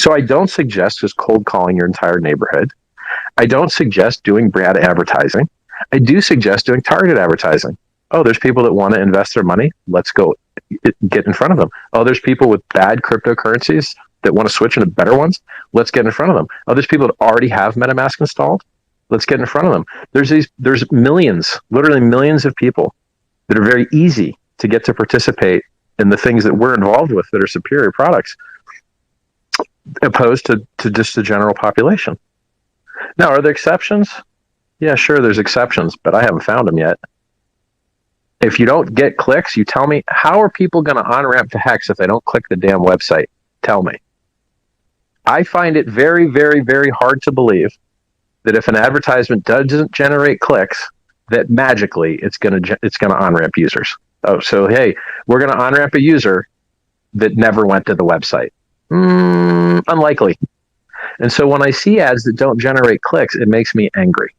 So I don't suggest just cold calling your entire neighborhood. I don't suggest doing brand advertising. I do suggest doing targeted advertising. Oh, there's people that want to invest their money. Let's go get in front of them. Oh, there's people with bad cryptocurrencies that want to switch into better ones. Let's get in front of them. Oh, there's people that already have MetaMask installed. Let's get in front of them. There's millions, literally millions of people that are very easy to get to participate in the things that we're involved with that are superior products, opposed to just the general population. Now, are there exceptions? Yeah, sure, there's exceptions, but I haven't found them yet. If you don't get clicks, you tell me, how are people going to on-ramp to HEX if they don't click the damn website? Tell me. I find it very, very, very hard to believe that if an advertisement doesn't generate clicks, that magically it's going to on-ramp users. Oh, so hey, we're going to on-ramp a user that never went to the website. Unlikely. And so when I see ads that don't generate clicks, it makes me angry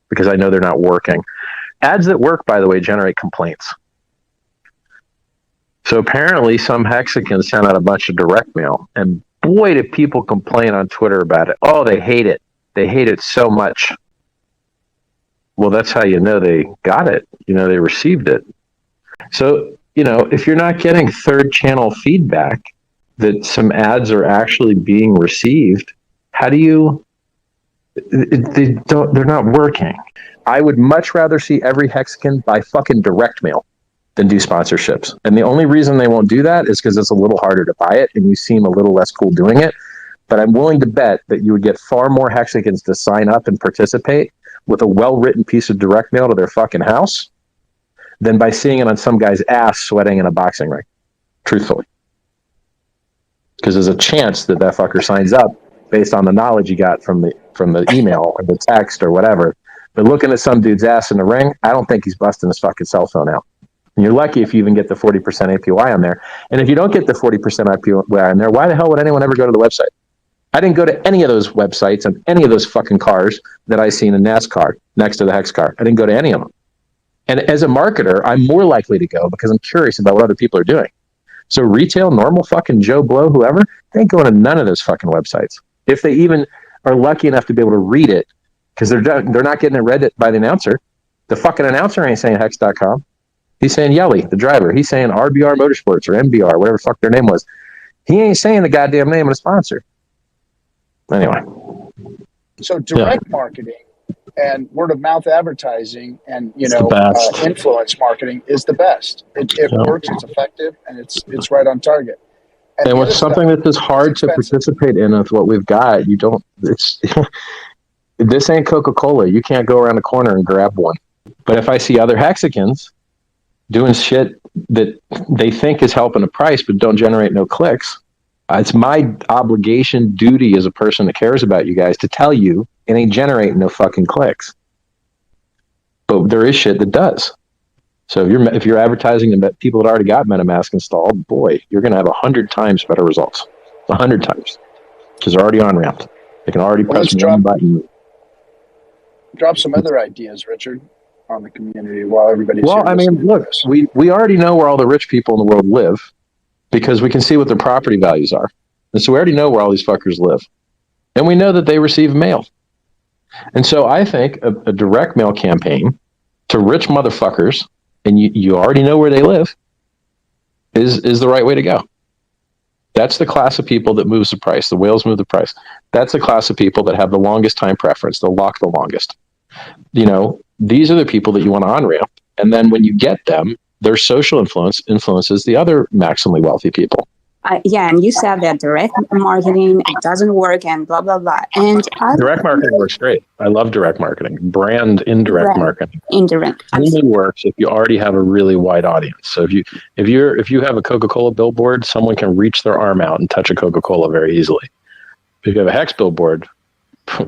because I know they're not working. Ads that work, by the way, generate complaints. So apparently some Hexicans sent out a bunch of direct mail, and boy, did people complain on Twitter about it. Oh, they hate it. They hate it so much. Well, that's how you know they got it. You know, they received it. So, you know, if you're not getting third channel feedback that some ads are actually being received, how do you... they're not working. I would much rather see every Hexican buy fucking direct mail than do sponsorships. And the only reason they won't do that is because it's a little harder to buy it and you seem a little less cool doing it. But I'm willing to bet that you would get far more Hexicans to sign up and participate with a well-written piece of direct mail to their fucking house than by seeing it on some guy's ass sweating in a boxing ring, truthfully. Because there's a chance that fucker signs up based on the knowledge you got from the email or the text or whatever. But looking at some dude's ass in the ring, I don't think he's busting his fucking cell phone out. And you're lucky if you even get the 40% APY on there. And if you don't get the 40% APY on there, why the hell would anyone ever go to the website? I didn't go to any of those websites on any of those fucking cars that I seen in NASCAR next to the HEX car. I didn't go to any of them. And as a marketer, I'm more likely to go because I'm curious about what other people are doing. So retail, normal fucking Joe Blow, whoever, they ain't going to none of those fucking websites. If they even are lucky enough to be able to read it, because they're not getting it read by the announcer. The fucking announcer ain't saying hex.com. He's saying Yelly, the driver. He's saying RBR Motorsports or MBR, whatever the fuck their name was. He ain't saying the goddamn name of the sponsor. Anyway. So direct marketing and word of mouth advertising and influence marketing is the best. It works, it's effective, and it's right on target. And with something that is hard to participate in with what we've got, this ain't Coca-Cola. You can't go around the corner and grab one. But if I see other Hexicans doing shit that they think is helping the price but don't generate no clicks, it's my obligation, duty as a person that cares about you guys to tell you it ain't generating no fucking clicks. But there is shit that does. So if you're advertising that people that already got MetaMask installed, boy, you're going to have 100 times better results. 100 times. Because they're already on-ramped. They can already press one button. Drop some other ideas, Richard, on the community while everybody's Well, I mean, look, we already know where all the rich people in the world live because we can see what their property values are. And so we already know where all these fuckers live. And we know that they receive mail. And so I think a direct mail campaign to rich motherfuckers, and you already know where they live, is the right way to go. That's the class of people that moves the price. The whales move the price. That's the class of people that have the longest time preference. They'll lock the longest. These are the people that you want to on-ramp. And then when you get them, their social influences the other maximally wealthy people. And you said that direct marketing, it doesn't work and blah, blah, blah. And direct marketing works great. I love direct marketing. Indirect marketing. Indirect. Only works if you already have a really wide audience. So if you have a Coca-Cola billboard, someone can reach their arm out and touch a Coca-Cola very easily. If you have a HEX billboard,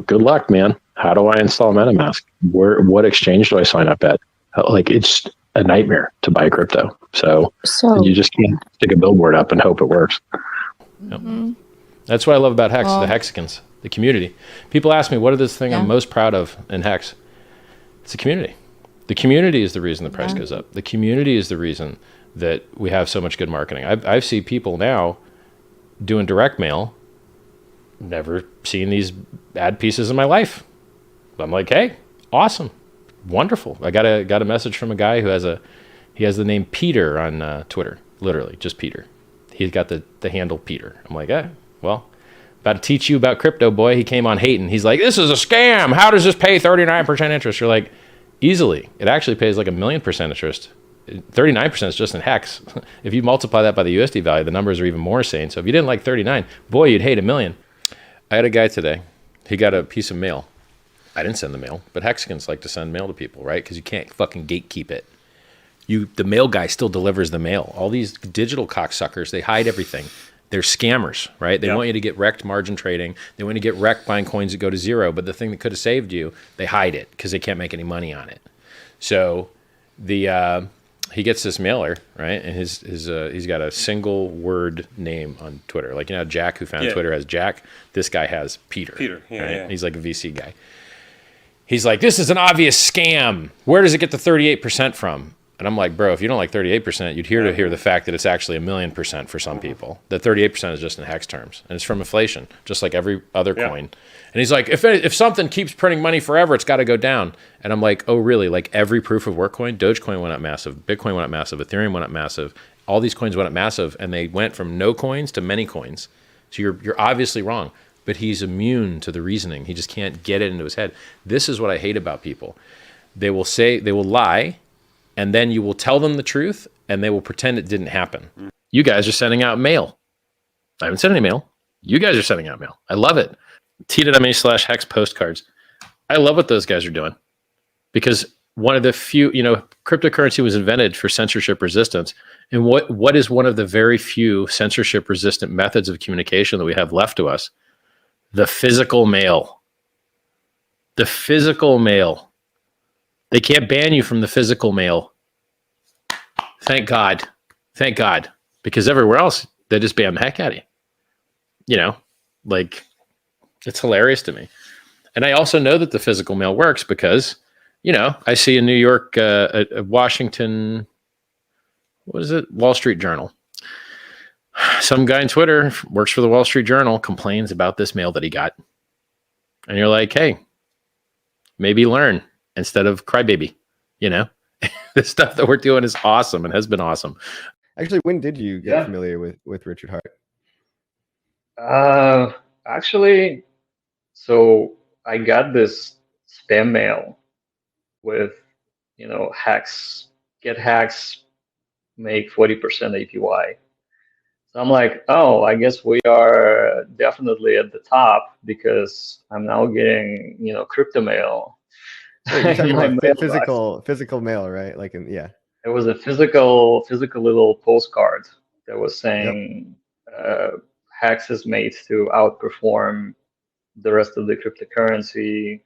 good luck, man. How do I install MetaMask? What exchange do I sign up at? It's a nightmare to buy crypto. So you just can't stick a billboard up and hope it works. Mm-hmm. That's what I love about HEX, the Hexicans, the community. People ask me, what is this thing I'm most proud of in HEX? It's the community. The community is the reason the price goes up. The community is the reason that we have so much good marketing. I've seen people now doing direct mail never seen these ad pieces in my life. I'm like, hey, awesome, wonderful. I got a message from a guy who has the name Peter on Twitter, literally just Peter. He's got the handle Peter. I'm like, well, about to teach you about crypto, boy. He came on hating. He's like, this is a scam. How does this pay 39% interest? You're like, easily. It actually pays like 1,000,000% interest. 39% is just in HEX. If you multiply that by the USD value, the numbers are even more insane. So if you didn't like 39, boy, you'd hate 1,000,000. I had a guy today. He got a piece of mail. I didn't send the mail, but Hexicans like to send mail to people, right? Because you can't fucking gatekeep it. The mail guy still delivers the mail. All these digital cocksuckers, they hide everything. They're scammers, right? They want you to get wrecked margin trading. They want you to get wrecked buying coins that go to zero. But the thing that could have saved you, they hide it because they can't make any money on it. So he gets this mailer, right? And he's got a single word name on Twitter. Like, you know, Jack, who founded Twitter, has Jack. This guy has Peter. Right? Yeah. He's like a VC guy. He's like, this is an obvious scam. Where does it get the 38% from? And I'm like, bro, if you don't like 38%, you'd hear the fact that it's actually 1,000,000% for some people. That 38% is just in HEX terms. And it's from inflation, just like every other coin. And he's like, if something keeps printing money forever, it's got to go down. And I'm like, oh, really? Like every proof of work coin, Dogecoin went up massive, Bitcoin went up massive, Ethereum went up massive. All these coins went up massive, and they went from no coins to many coins. So you're obviously wrong. But he's immune to the reasoning. He just can't get it into his head. This is what I hate about people. They will lie, and then you will tell them the truth, and they will pretend it didn't happen. You guys are sending out mail. I haven't sent any mail. You guys are sending out mail. I love it. T.me/HEX Postcards. I love what those guys are doing, because one of the few, cryptocurrency was invented for censorship resistance. And what is one of the very few censorship resistant methods of communication that we have left to us? The physical mail. The physical mail. They can't ban you from the physical mail. Thank God. Thank God. Because everywhere else, they just ban the heck out of you. It's hilarious to me. And I also know that the physical mail works because, I see in New York, a Washington, what is it? Wall Street Journal. Some guy on Twitter works for the Wall Street Journal, complains about this mail that he got. And you're like, hey, maybe learn instead of crybaby. The stuff that we're doing is awesome and has been awesome. Actually, when did you get familiar with Richard Hart? Actually, so I got this spam mail with, HEX, get HEX, make 40% APY. So I'm like, oh, I guess we are definitely at the top because I'm now getting, crypto mail. Wait, you're talking about physical mail, right? It was a physical little postcard that was saying HEX is made to outperform the rest of the cryptocurrency,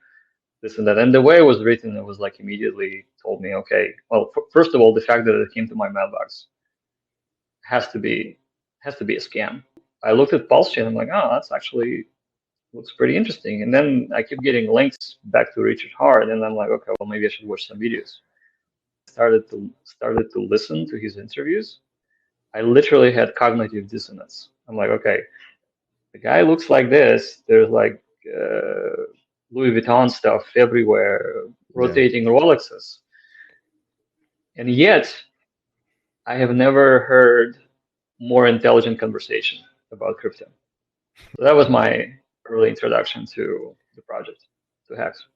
this and that. And the way it was written, it was like immediately told me, okay, well, first of all, the fact that it came to my mailbox has to be a scam. I looked at Pulse Chain, I'm like, oh, that's actually looks pretty interesting. And then I keep getting links back to Richard Hart, and I'm like, okay, well, maybe I should watch some videos. Started to listen to his interviews. I literally had cognitive dissonance. I'm like, okay, the guy looks like this. There's like Louis Vuitton stuff everywhere, rotating Rolexes. And yet, I have never heard more intelligent conversation about crypto. So that was my early introduction to the project, to HEX.